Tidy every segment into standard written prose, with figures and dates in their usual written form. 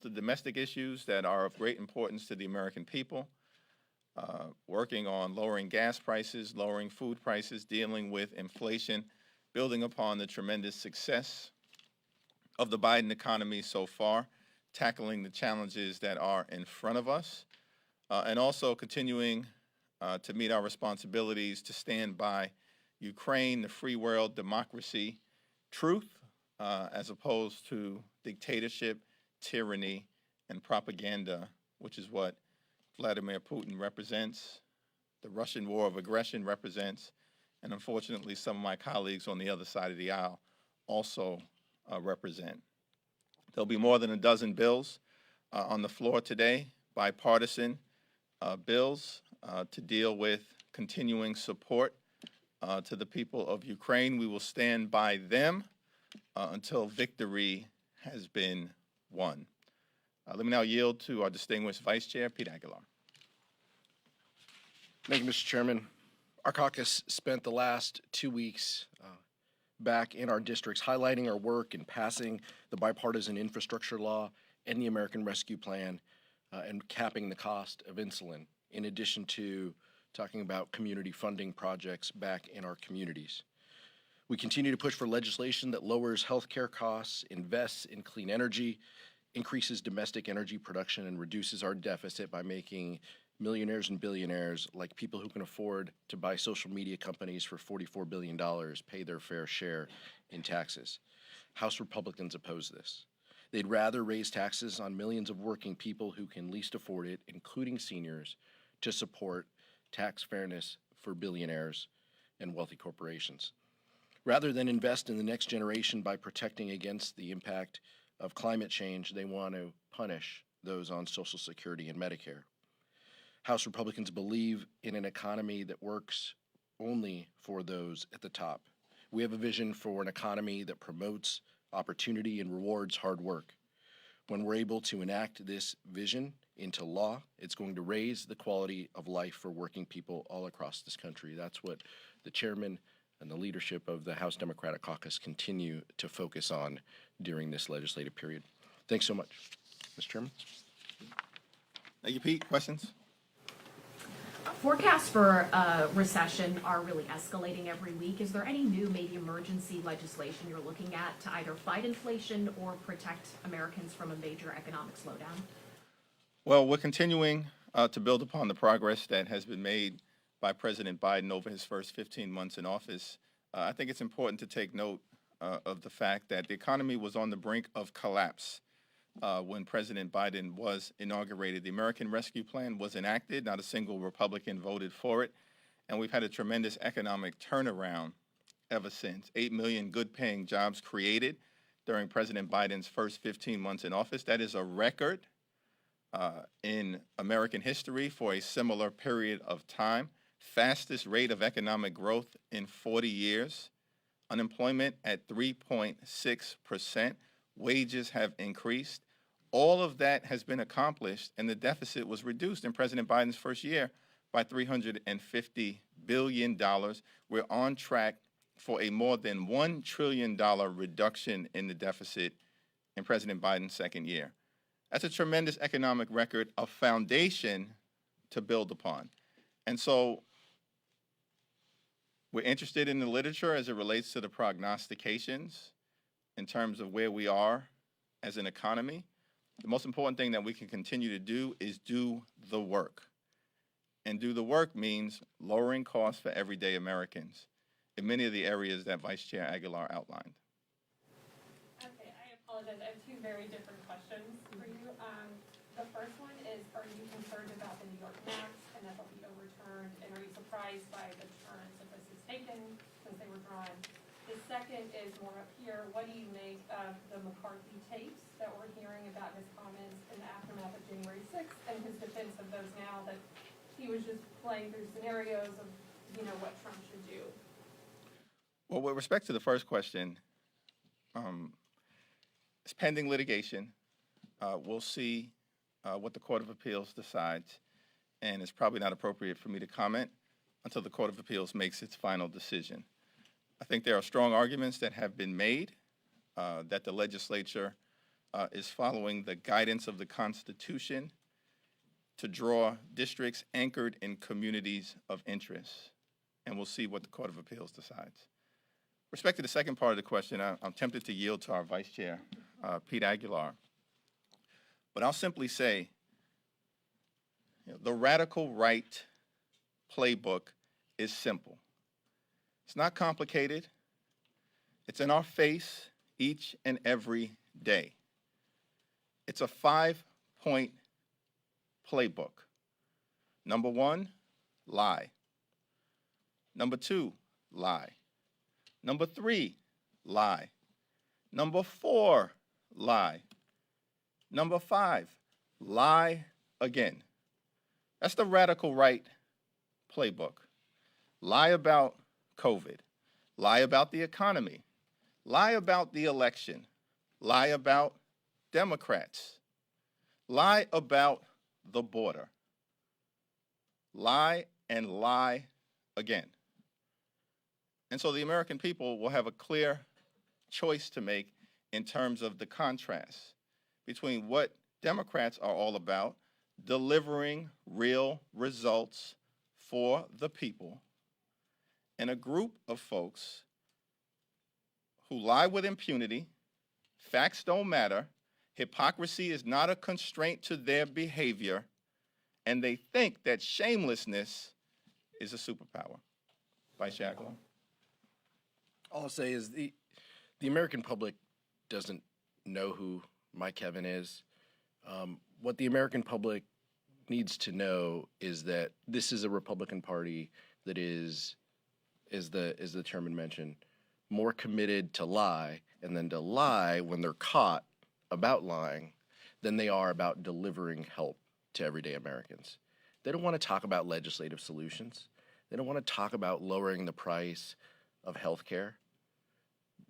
the domestic issues that are of great importance to the American people, working on lowering gas prices, lowering food prices, dealing with inflation, building upon the tremendous success of the Biden economy so far, tackling the challenges that are in front of us, and also continuing to meet our responsibilities to stand by Ukraine, the free world, democracy, truth, as opposed to dictatorship, tyranny, and propaganda, which is what Vladimir Putin represents, the Russian war of aggression represents, and unfortunately some of my colleagues on the other side of the aisle also represent. There'll be more than a dozen bills on the floor today, bipartisan bills to deal with continuing support to the people of Ukraine. We will stand by them until victory has been won. Let me now yield to our distinguished Vice Chair, Pete Aguilar. Thank you, Mr. Chairman. Our caucus spent the last 2 weeks back in our districts highlighting our work in passing the bipartisan infrastructure law and the American Rescue Plan and capping the cost of insulin, in addition to talking about community funding projects back in our communities. We continue to push for legislation that lowers healthcare costs, invests in clean energy, increases domestic energy production, and reduces our deficit by making millionaires and billionaires, like people who can afford to buy social media companies for $44 billion, pay their fair share in taxes. House Republicans oppose this. They'd rather raise taxes on millions of working people who can least afford it, including seniors, to support tax fairness for billionaires and wealthy corporations. Rather than invest in the next generation by protecting against the impact of climate change, they want to punish those on Social Security and Medicare. House Republicans believe in an economy that works only for those at the top. We have a vision for an economy that promotes opportunity and rewards hard work. When we're able to enact this vision into law, it's going to raise the quality of life for working people all across this country. That's what the chairman and the leadership of the House Democratic Caucus continue to focus on during this legislative period. Thanks so much, Mr. Chairman. Thank you, Pete. Questions? Forecasts for recession are really escalating every week. Is there any new, maybe emergency legislation you're looking at to either fight inflation or protect Americans from a major economic slowdown? Well, we're continuing to build upon the progress that has been made by President Biden over his first 15 months in office. I think it's important to take note of the fact that the economy was on the brink of collapse when President Biden was inaugurated. The American Rescue Plan was enacted. Not a single Republican voted for it. And we've had a tremendous economic turnaround ever since. 8 million good-paying jobs created during President Biden's first 15 months in office. That is a record in American history for a similar period of time. Fastest rate of economic growth in 40 years. Unemployment at 3.6%. Wages have increased. All of that has been accomplished, and the deficit was reduced in President Biden's first year by $350 billion. We're on track for a more than $1 trillion reduction in the deficit in President Biden's second year. That's a tremendous economic record, a foundation to build upon. And so we're interested in the literature as it relates to the prognostications in terms of where we are as an economy. The most important thing that we can continue to do is do the work. And do the work means lowering costs for everyday Americans in many of the areas that Vice Chair Aguilar outlined. Okay, I apologize. I have two very different questions for you. The first one is, are you concerned about the New York Max and that they'll be overturned? And are you surprised by the turns that this has taken since they were drawn? The second is more up here. What do you make of the McCarthy tapes that we're hearing about his comments in the aftermath of January 6th and his defense of those now, that he was just playing through scenarios of, what Trump should do? Well, with respect to the first question, it's pending litigation. We'll see what the Court of Appeals decides, and it's probably not appropriate for me to comment until the Court of Appeals makes its final decision. I think there are strong arguments that have been made that the legislature is following the guidance of the Constitution to draw districts anchored in communities of interest. And we'll see what the Court of Appeals decides. With respect to the second part of the question, I'm tempted to yield to our Vice Chair, Pete Aguilar. But I'll simply say, the radical right playbook is simple. It's not complicated. It's in our face each and every day. It's a 5-point playbook. Number 1, lie. Number 2, lie. Number 3, lie. Number 4, lie. Number 5, lie again. That's the radical right playbook. Lie about COVID. Lie about the economy. Lie about the election. Lie about Democrats. Lie about the border. Lie and lie again. And so the American people will have a clear choice to make in terms of the contrast between what Democrats are all about, delivering real results for the people, and a group of folks who lie with impunity, facts don't matter, hypocrisy is not a constraint to their behavior, and they think that shamelessness is a superpower. Vice Chair Aguilar. All I'll say is the American public doesn't know who Mike Kevin is. What the American public needs to know is that this is a Republican Party that is the chairman mentioned, more committed to lie and then to lie when they're caught about lying than they are about delivering help to everyday Americans. They don't want to talk about legislative solutions. They don't want to talk about lowering the price of health care.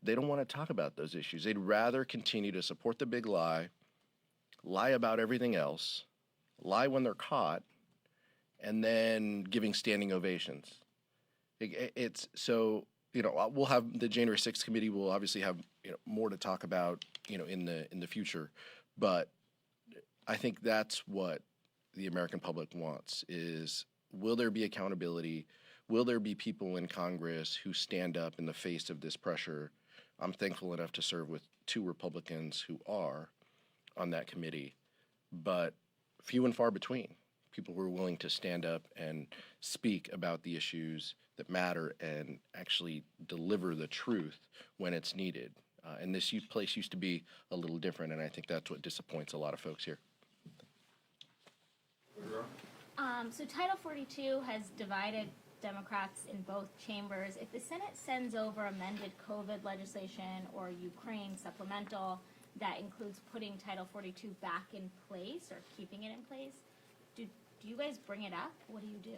They don't want to talk about those issues. They'd rather continue to support the big lie, lie about everything else, lie when they're caught, and then giving standing ovations. It's so, we'll have the January 6th committee will obviously have more to talk about in the future, but I think that's what the American public wants is, will there be accountability? Will there be people in Congress who stand up in the face of this pressure? I'm thankful enough to serve with 2 Republicans who are on that committee, but few and far between, people who are willing to stand up and speak about the issues that matter and actually deliver the truth when it's needed. And this place used to be a little different, and I think that's what disappoints a lot of folks here. So Title 42 has divided Democrats in both chambers. If the Senate sends over amended COVID legislation or Ukraine supplemental that includes putting Title 42 back in place or keeping it in place, do you guys bring it up? What do you do?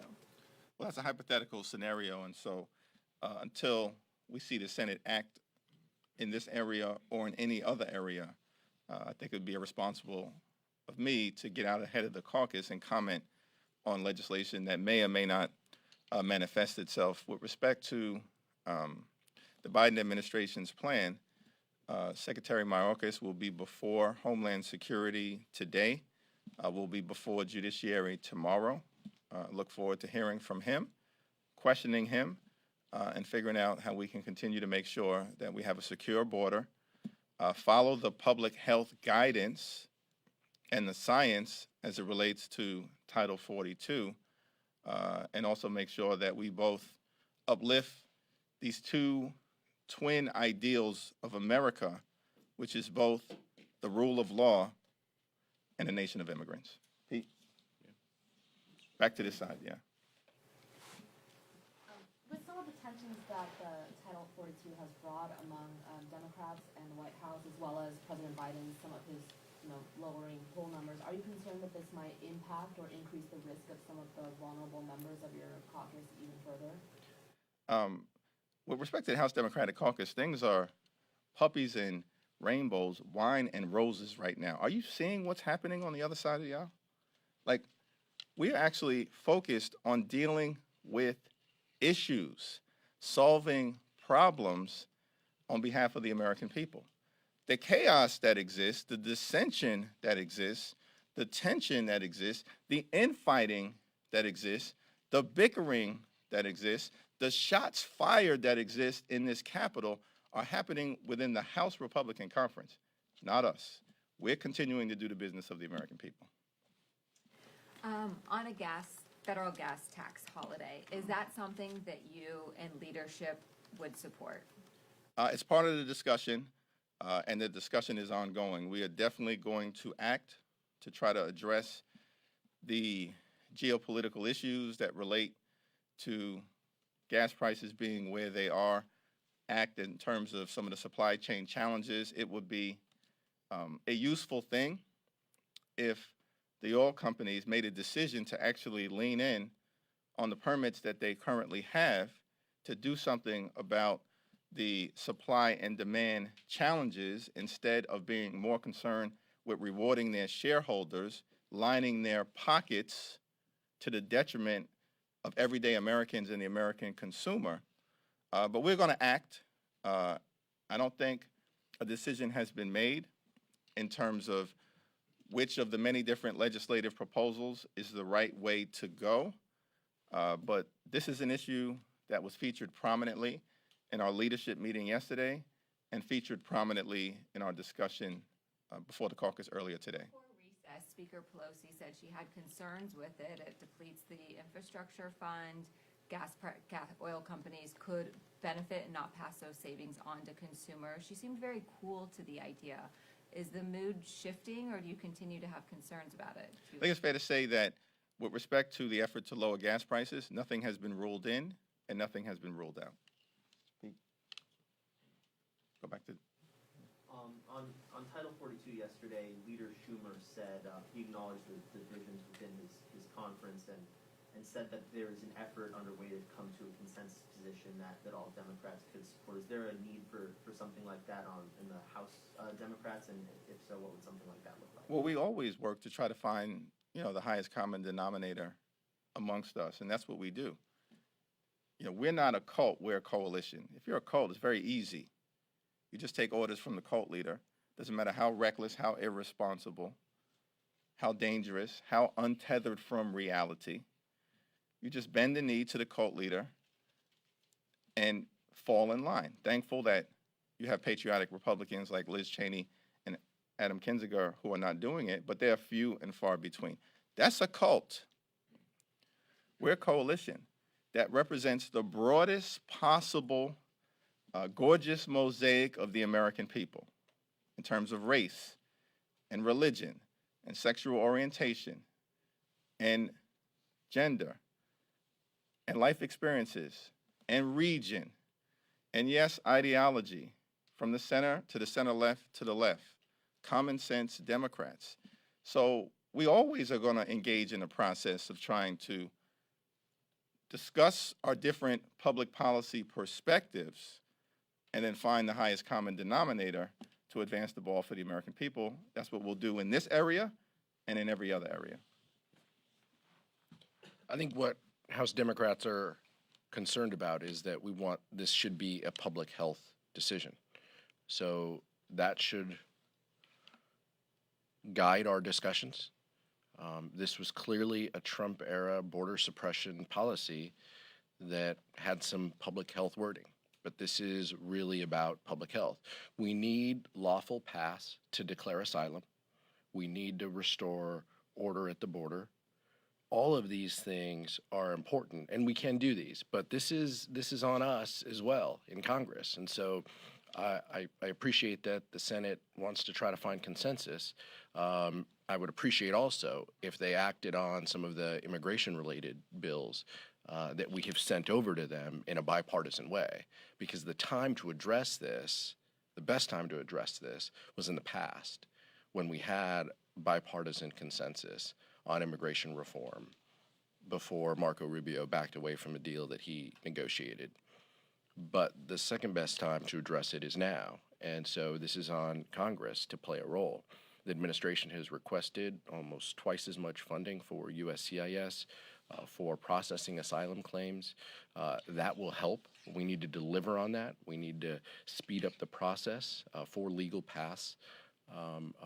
Well, that's a hypothetical scenario, and so until we see the Senate act in this area or in any other area, I think it would be irresponsible of me to get out ahead of the caucus and comment on legislation that may or may not manifest itself. With respect to the Biden administration's plan, Secretary Mayorkas will be before Homeland Security today, will be before Judiciary tomorrow. Look forward to hearing from him, questioning him, and figuring out how we can continue to make sure that we have a secure border, follow the public health guidance and the science as it relates to Title 42, and also make sure that we both uplift these 2 twin ideals of America, which is both the rule of law and a nation of immigrants. Pete? Back to this side, yeah. With some of the tensions that the Title 42 has brought among Democrats and the White House, as well as President Biden, some of his lowering poll numbers, are you concerned that this might impact or increase the risk of some of the vulnerable members of your caucus even further? With respect to the House Democratic Caucus, things are puppies and rainbows, wine and roses right now. Are you seeing what's happening on the other side of the aisle? Like, we're actually focused on dealing with issues, solving problems on behalf of the American people. the chaos that exists, the dissension that exists, the tension that exists, the infighting that exists, the bickering that exists, the shots fired that exist in this Capitol are happening within the House Republican Conference, not us. We're continuing to do the business of the American people. On a federal gas tax holiday, is that something that you and leadership would support? It's part of the discussion, and the discussion is ongoing. We are definitely going to act to try to address the geopolitical issues that relate to gas prices being where they are, act in terms of some of the supply chain challenges. It would be a useful thing if the oil companies made a decision to actually lean in on the permits that they currently have to do something about the supply and demand challenges instead of being more concerned with rewarding their shareholders, lining their pockets to the detriment of everyday Americans and the American consumer. But we're going to act. I don't think a decision has been made in terms of which of the many different legislative proposals is the right way to go. But this is an issue that was featured prominently in our leadership meeting yesterday and featured prominently in our discussion before the caucus earlier today. Before recess, Speaker Pelosi said she had concerns with it. It depletes the infrastructure fund. Oil companies could benefit and not pass those savings on to consumers. She seemed very cool to the idea. Is the mood shifting, or do you continue to have concerns about it? I think it's fair to say that with respect to the effort to lower gas prices, nothing has been ruled in and nothing has been ruled out. Go back to... On Title 42 yesterday, Leader Schumer said he acknowledged the divisions within his conference and said that there is an effort underway to come to a consensus position that all Democrats could support. Is there a need for something like that in the House Democrats, and if so, what would something like that look like? Well, we always work to try to find, the highest common denominator amongst us, and that's what we do. We're not a cult, we're a coalition. If you're a cult, it's very easy. You just take orders from the cult leader. Doesn't matter how reckless, how irresponsible, how dangerous, how untethered from reality. You just bend the knee to the cult leader and fall in line. Thankful that you have patriotic Republicans like Liz Cheney and Adam Kinzinger who are not doing it, but they're few and far between. That's a cult. We're a coalition that represents the broadest possible gorgeous mosaic of the American people in terms of race and religion and sexual orientation and gender and life experiences and region and, yes, ideology from the center to the center left to the left, common sense Democrats. So we always are going to engage in a process of trying to discuss our different public policy perspectives and then find the highest common denominator to advance the ball for the American people. That's what we'll do in this area and in every other area. I think what House Democrats are concerned about is that this should be a public health decision. So that should guide our discussions. This was clearly a Trump-era border suppression policy that had some public health wording, but this is really about public health. We need lawful paths to declare asylum. We need to restore order at the border. All of these things are important, and we can do these, but this is on us as well in Congress. And so I appreciate that the Senate wants to try to find consensus. I would appreciate also if they acted on some of the immigration-related bills that we have sent over to them in a bipartisan way, because the time to address this, the best time to address this, was in the past when we had bipartisan consensus on immigration reform before Marco Rubio backed away from a deal that he negotiated. But the second best time to address it is now, and so this is on Congress to play a role. The administration has requested almost twice as much funding for USCIS, for processing asylum claims. That will help. We need to deliver on that. We need to speed up the process for legal paths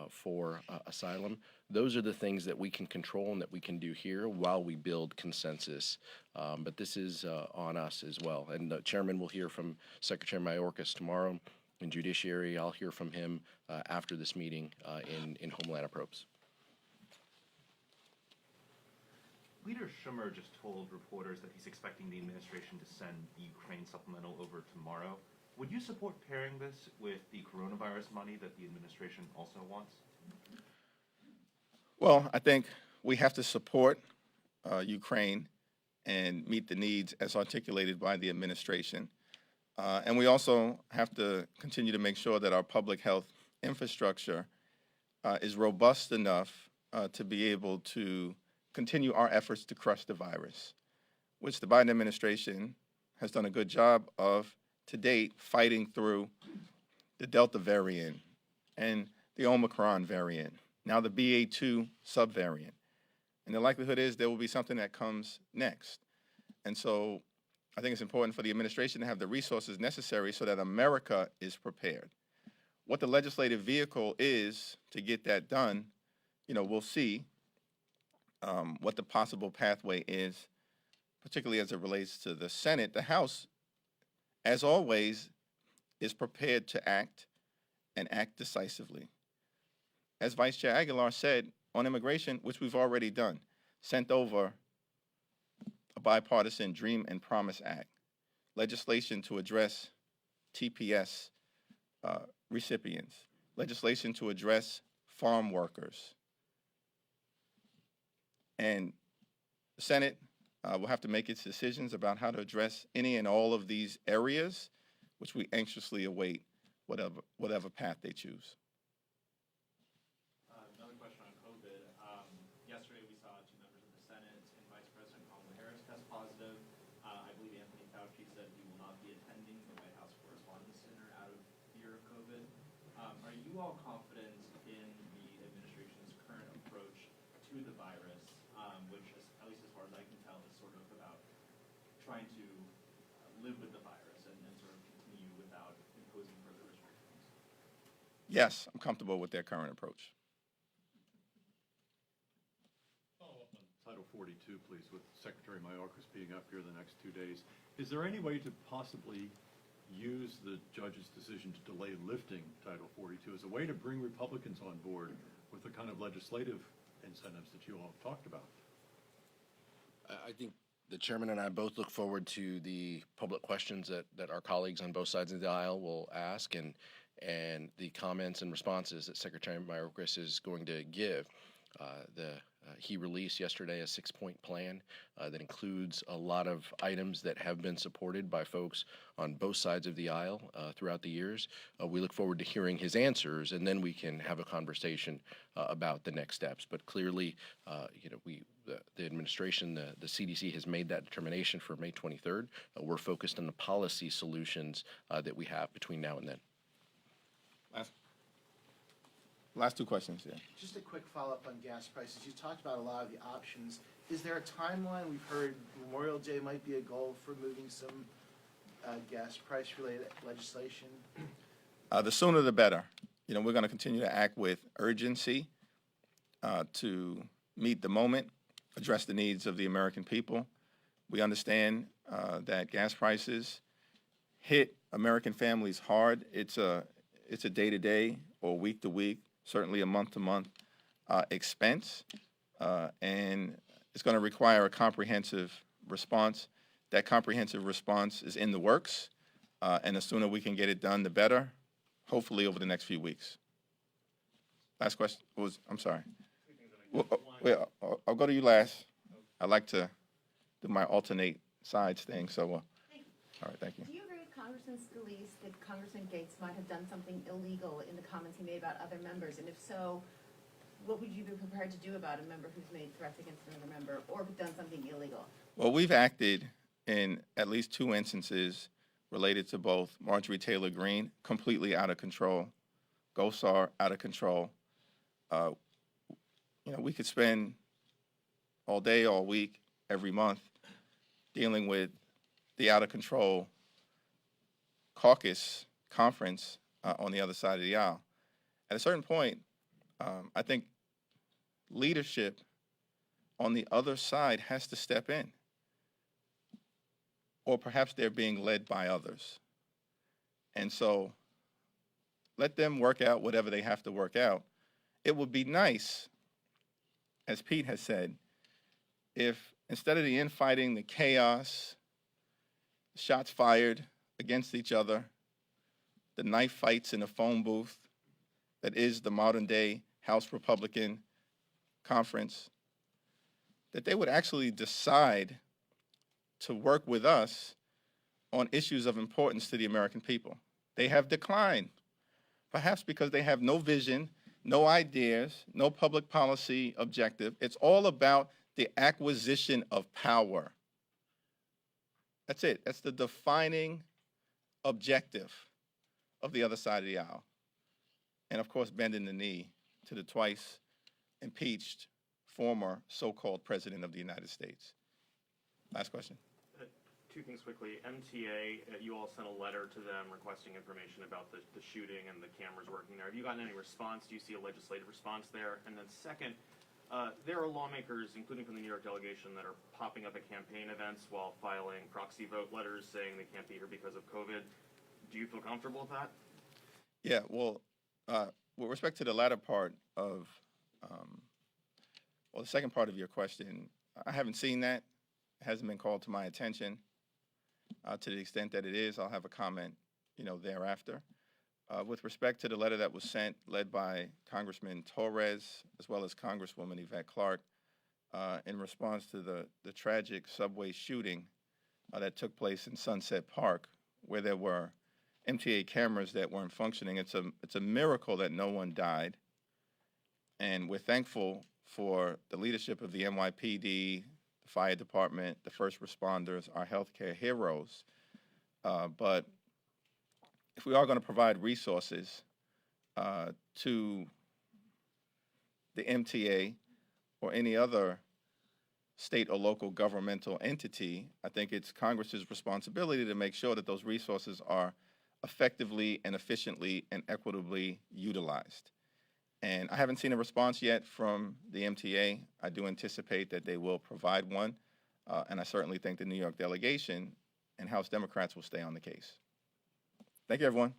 for asylum. Those are the things that we can control and that we can do here while we build consensus. But this is on us as well. And the chairman will hear from Secretary Mayorkas tomorrow. In Judiciary, I'll hear from him after this meeting in Homeland Approps. Leader Schumer just told reporters that he's expecting the administration to send the Ukraine supplemental over tomorrow. Would you support pairing this with the coronavirus money that the administration also wants? Well, I think we have to support Ukraine and meet the needs as articulated by the administration. And we also have to continue to make sure that our public health infrastructure is robust enough to be able to continue our efforts to crush the virus, which the Biden administration has done a good job of to date, fighting through the Delta variant and the Omicron variant, now the BA2 subvariant. And the likelihood is there will be something that comes next. And so I think it's important for the administration to have the resources necessary so that America is prepared. What the legislative vehicle is to get that done, we'll see what the possible pathway is, particularly as it relates to the Senate. The House, as always, is prepared to act and act decisively. As Vice Chair Aguilar said on immigration, which we've already done, sent over a bipartisan Dream and Promise Act, legislation to address TPS recipients, legislation to address farm workers. And the Senate will have to make its decisions about how to address any and all of these areas, which we anxiously await whatever path they choose. Another question on COVID. Yesterday we saw two members of the Senate and Vice President Kamala Harris test positive. I believe Anthony Fauci said he will not be attending the White House Correspondents' Dinner out of fear of COVID. Are you all confident in the administration's current approach to the virus, which, at least as far as I can tell, is sort of about trying to live with the virus and sort of continue without imposing further restrictions? Yes, I'm comfortable with their current approach. Follow up on Title 42, please, with Secretary Mayorkas being up here the next 2 days. Is there any way to possibly use the judge's decision to delay lifting Title 42 as a way to bring Republicans on board with the kind of legislative incentives that you all have talked about? I think the chairman and I both look forward to the public questions that our colleagues on both sides of the aisle will ask and the comments and responses that Secretary Mayorkas is going to give. He released yesterday a 6-point plan that includes a lot of items that have been supported by folks on both sides of the aisle throughout the years. We look forward to hearing his answers, and then we can have a conversation about the next steps. But clearly, the administration, the CDC has made that determination for May 23rd. We're focused on the policy solutions that we have between now and then. Last two questions, yeah. Just a quick follow-up on gas prices. You talked about a lot of the options. Is there a timeline? We've heard Memorial Day might be a goal for moving some gas price-related legislation. The sooner the better. We're going to continue to act with urgency to meet the moment, address the needs of the American people. We understand that gas prices hit American families hard. It's a day-to-day or week-to-week, certainly a month-to-month expense, and it's going to require a comprehensive response. That comprehensive response is in the works, and the sooner we can get it done, the better, hopefully over the next few weeks. Last question was, I'm sorry. Well, I'll go to you last. I like to do my alternate sides thing, so all right, thank you. Do you agree with Congressman Scalise that Congressman Gates might have done something illegal in the comments he made about other members? And if so, what would you be prepared to do about a member who's made threats against another member or done something illegal? Well, we've acted in at least 2 instances related to both Marjorie Taylor Greene, completely out of control, Gosar, out of control, we could spend all day, all week, every month dealing with the out of control caucus conference on the other side of the aisle. At a certain point, I think leadership on the other side has to step in, or perhaps they're being led by others. And so let them work out whatever they have to work out. It would be nice, as Pete has said, if instead of the infighting, the chaos, shots fired against each other, the knife fights in a phone booth that is the modern day House Republican conference, that they would actually decide to work with us on issues of importance to the American people. They have declined, perhaps because they have no vision, no ideas, no public policy objective. It's all about the acquisition of power. That's it. That's the defining objective of the other side of the aisle. And of course, bending the knee to the twice impeached former so-called president of the United States. Last question. Two things quickly. MTA, you all sent a letter to them requesting information about the shooting and the cameras working there. Have you gotten any response? Do you see a legislative response there? And then second, there are lawmakers, including from the New York delegation, that are popping up at campaign events while filing proxy vote letters saying they can't be here because of COVID. Do you feel comfortable with that? Yeah, well, with respect to the latter part of, the second part of your question, I haven't seen that. It hasn't been called to my attention. To the extent that it is, I'll have a comment, thereafter. With respect to the letter that was sent, led by Congressman Torres, as well as Congresswoman Yvette Clarke, in response to the tragic subway shooting that took place in Sunset Park, where there were MTA cameras that weren't functioning. It's a miracle that no one died, and we're thankful for the leadership of the NYPD, the fire department, the first responders, our healthcare heroes. But if we are going to provide resources to the MTA or any other state or local governmental entity, I think it's Congress's responsibility to make sure that those resources are effectively and efficiently and equitably utilized. And I haven't seen a response yet from the MTA. I do anticipate that they will provide one, and I certainly think the New York delegation and House Democrats will stay on the case. Thank you, everyone.